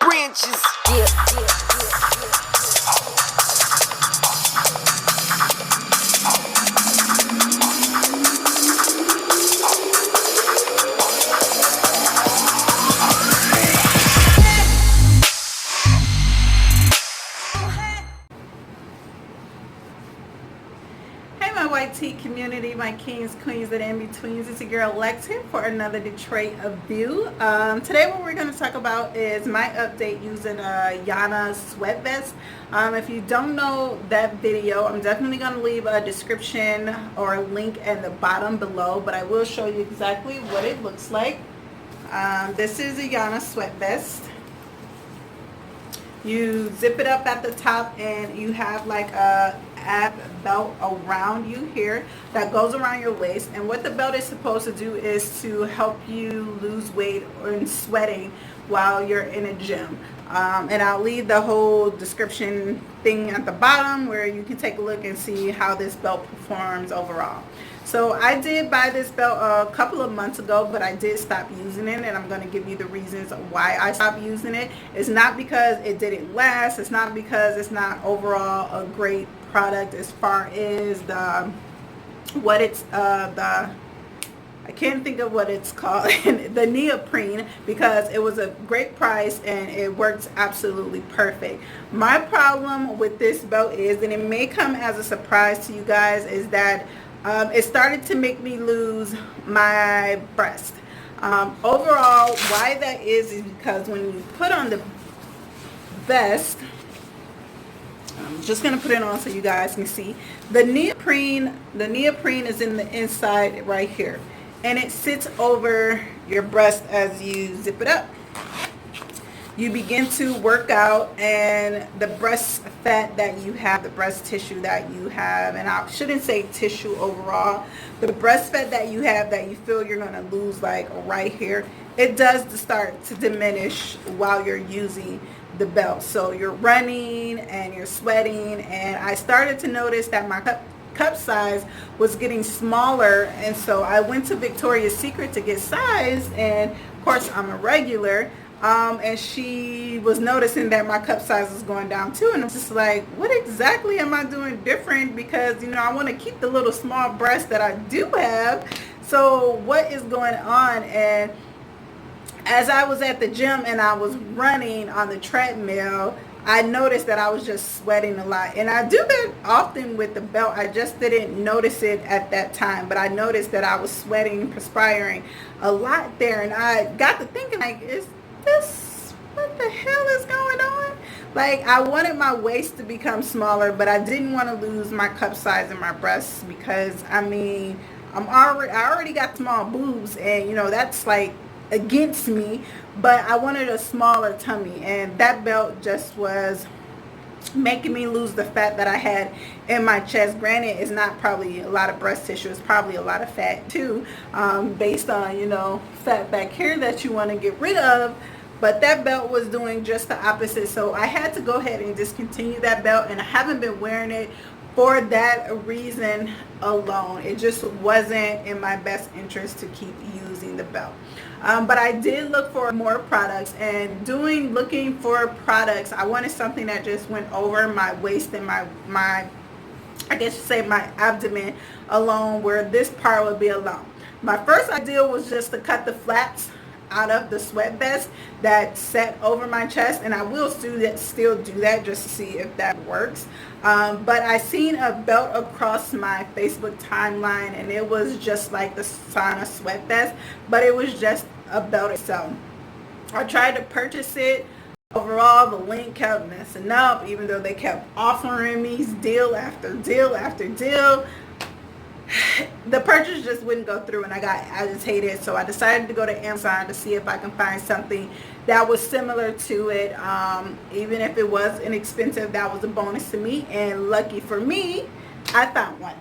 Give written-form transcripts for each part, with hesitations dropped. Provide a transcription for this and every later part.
Branches. Hey my white tea community, my kings, queens, and in-betweens. It's your girl Lex here for another Detroit.beauty. Today what we're going to talk about is my update using a Yana sweat vest. If you don't know that video, I'm definitely going to leave a description or a link at the bottom below, but I will show you exactly what it looks like. This is a Yana sweat vest. You zip it up at the top and you have like a ab belt around you here that goes around your waist, and what the belt is supposed to do is to help you lose weight or sweating while you're in a gym. And I'll leave the whole description thing at the bottom where you can take a look and see how this belt performs overall. So I did buy this belt a couple of months ago, but I did stop using it, and I'm going to give you the reasons why I stopped using it. It's not because it didn't last. It's not because it's not overall a great product as far as I can't think of what it's called, the neoprene, because it was a great price and it works absolutely perfect. My problem with this belt is, and it may come as a surprise to you guys, is that it started to make me lose my breast. Overall, why that is because when you put on the vest, I'm just going to put it on so you guys can see. The neoprene is in the inside right here, and it sits over your breast as you zip it up. You begin to work out, and the breast fat that you have, the breast tissue that you have, and I shouldn't say tissue overall, the breast fat that you have that you feel you're going to lose, like right here, it does start to diminish while you're using the belt. So you're running and you're sweating, and I started to notice that my cup size was getting smaller, and so I went to Victoria's Secret to get sized, and of course I'm a regular. And she was noticing that my cup size was going down too, and I'm just like, what exactly am I doing different? Because, you know, I want to keep the little small breasts that I do have. So what is going on? And as I was at the gym and I was running on the treadmill, I noticed that I was just sweating a lot. And I do that often with the belt. I just didn't notice it at that time, but I noticed that I was sweating, perspiring a lot there. And I got to thinking, like, what the hell is going on? Like, I wanted my waist to become smaller, but I didn't want to lose my cup size in my breasts, because I mean, I already got small boobs, and you know, that's like against me, but I wanted a smaller tummy, and that belt just was making me lose the fat that I had in my chest. Granted, it's not probably a lot of breast tissue, it's probably a lot of fat too, based on, you know, fat back here that you want to get rid of. But that belt was doing just the opposite, so I had to go ahead and discontinue that belt, and I haven't been wearing it for that reason alone. It just wasn't in my best interest to keep using the belt. But I did look for more products, and looking for products, I wanted something that just went over my waist and my I guess you say my abdomen alone, where this part would be alone. My first idea was just to cut the flaps out of the sweat vest that set over my chest, and I will still do that just to see if that works. But I seen a belt across my Facebook timeline, and it was just like the sauna sweat vest, but it was just a belt itself. I tried to purchase it. Overall, the link kept messing up, even though they kept offering me deal after deal after deal. The purchase just wouldn't go through, and I got agitated, so I decided to go to Amazon to see if I can find something that was similar to it. Even if it was inexpensive, that was a bonus to me, and lucky for me, I found one.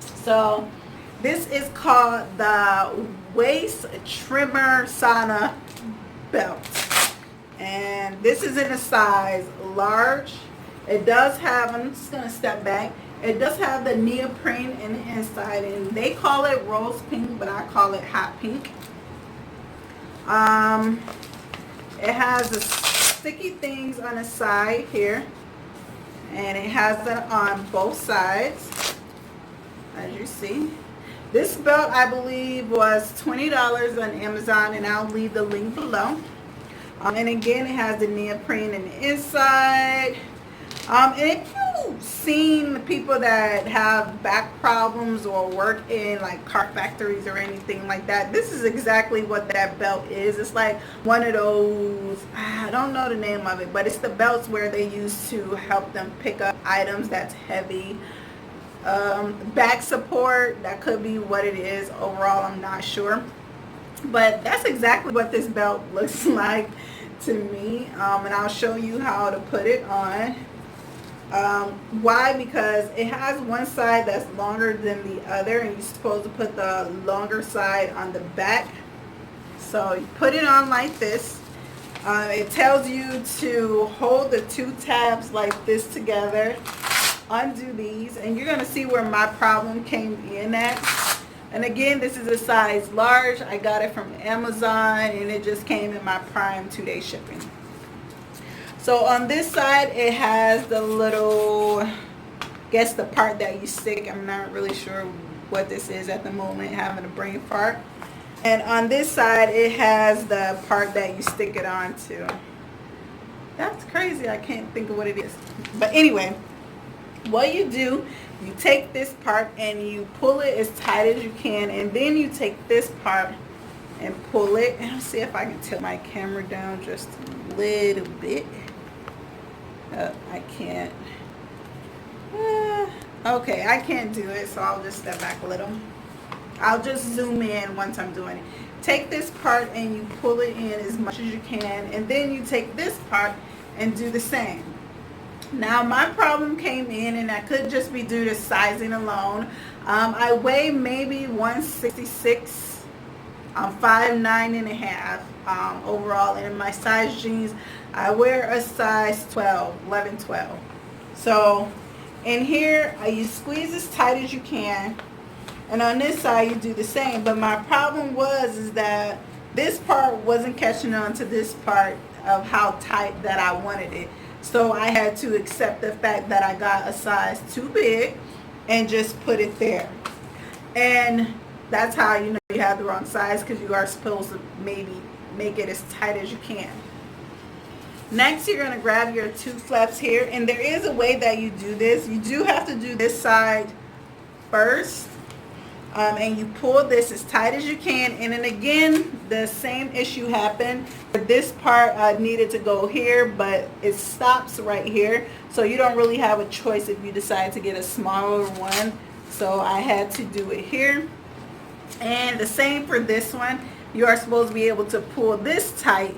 So this is called the Waist Trimmer Sauna Belt, and this is in a size large. It does have, I'm just going to step back, it does have the neoprene in the inside, and they call it rose pink, but I call it hot pink. It has the sticky things on the side here, and it has it on both sides, as you see. This belt, I believe, was $20 on Amazon, and I'll leave the link below. And again, it has the neoprene in the inside. And if you've seen the people that have back problems or work in like car factories or anything like that, this is exactly what that belt is. It's like one of those, I don't know the name of it, but it's the belts where they use to help them pick up items that's heavy. Back support, that could be what it is. Overall, I'm not sure, but that's exactly what this belt looks like to me. And I'll show you how to put it on. Why? Because it has one side that's longer than the other, and you're supposed to put the longer side on the back. So you put it on like this. It tells you to hold the two tabs like this together, undo these, and you're going to see where my problem came in at. And again, this is a size large. I got it from Amazon, and it just came in my Prime 2-day shipping. So on this side, it has the little, guess the part that you stick. I'm not really sure what this is at the moment, having a brain fart. And on this side, it has the part that you stick it onto. That's crazy. I can't think of what it is. But anyway, what you do, you take this part and you pull it as tight as you can, and then you take this part and pull it. And I'll see if I can tilt my camera down just a little bit. I can't. Okay, I can't do it, so I'll just step back a little. I'll just zoom in once I'm doing it. Take this part and you pull it in as much as you can, and then you take this part and do the same. Now my problem came in, and that could just be due to sizing alone. I weigh maybe 166. I'm 5'9.5" overall, and in my size jeans, I wear a size 11, 12. So in here, you squeeze as tight as you can, and on this side you do the same. But my problem is that this part wasn't catching on to this part of how tight that I wanted it. So I had to accept the fact that I got a size too big and just put it there. And that's how you know you have the wrong size, because you are supposed to maybe make it as tight as you can. Next, you're going to grab your two flaps here, and there is a way that you do this. You do have to do this side first, and you pull this as tight as you can. And then again, the same issue happened. This part needed to go here, but it stops right here, so you don't really have a choice if you decide to get a smaller one. So I had to do it here. And the same for this one. You are supposed to be able to pull this tight,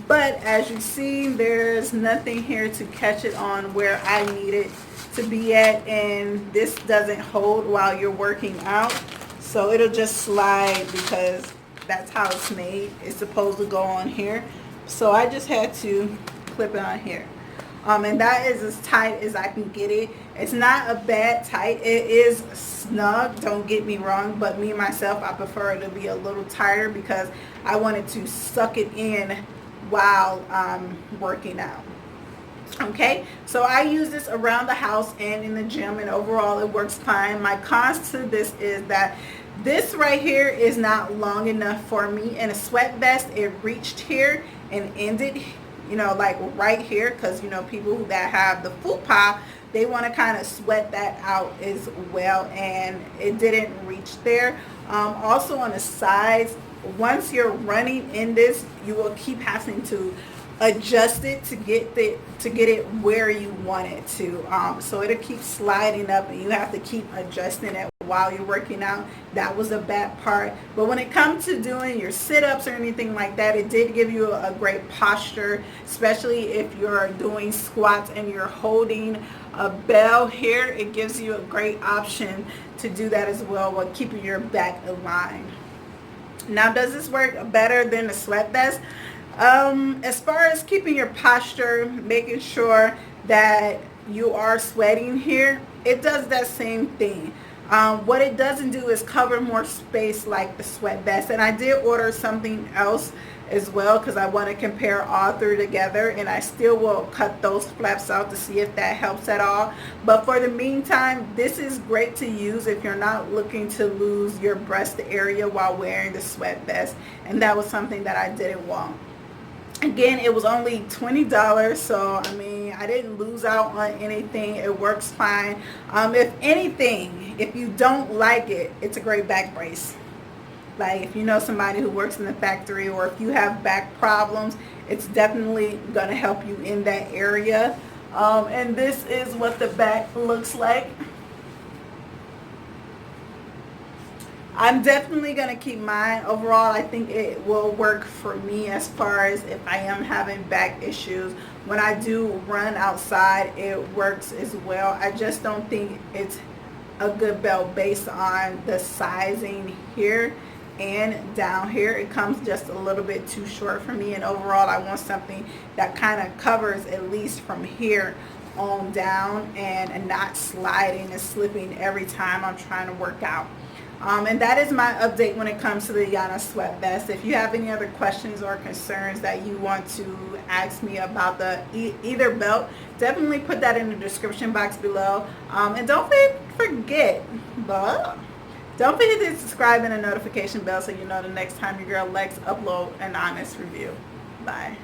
but as you see, there's nothing here to catch it on where I need it to be at, and this doesn't hold while you're working out, so it'll just slide because that's how it's made. It's supposed to go on here, so I just had to clip it on here. And that is as tight as I can get it. It's not a bad tight. It is snug, don't get me wrong, but me myself, I prefer it to be a little tighter because I wanted to suck it in while I'm working out. Okay, so I use this around the house and in the gym, and overall it works fine. My cons to this is that this right here is not long enough for me. In a sweat vest, it reached here and ended, you know, like right here, because you know people that have the fupa, they want to kind of sweat that out as well, and it didn't reach there. Also on the sides, once you're running in this, you will keep having to adjust it to get it where you want it to. So it'll keep sliding up, and you have to keep adjusting it while you're working out. That was a bad part. But when it comes to doing your sit-ups or anything like that, it did give you a great posture, especially if you're doing squats and you're holding a bell here. It gives you a great option to do that as well while keeping your back aligned. Now, does this work better than the sweat vest? As far as keeping your posture, making sure that you are sweating here, it does that same thing. What it doesn't do is cover more space like the sweat vest. And I did order something else as well, because I want to compare all three together, and I still will cut those flaps out to see if that helps at all. But for the meantime, this is great to use if you're not looking to lose your breast area while wearing the sweat vest, and that was something that I didn't want. Again, it was only $20, so I mean, I didn't lose out on anything. It works fine. If anything, if you don't like it, it's a great back brace. Like if you know somebody who works in the factory, or if you have back problems, it's definitely going to help you in that area. And this is what the back looks like. I'm definitely going to keep mine. Overall, I think it will work for me as far as if I am having back issues. When I do run outside, it works as well. I just don't think it's a good belt based on the sizing here and down here. It comes just a little bit too short for me, and overall I want something that kind of covers at least from here on down and not sliding and slipping every time I'm trying to work out. And that is my update when it comes to the Yana sweat vest. If you have any other questions or concerns that you want to ask me about the either belt, definitely put that in the description box below. And don't forget to subscribe and the notification bell so you know the next time your girl Lex upload an honest review. Bye.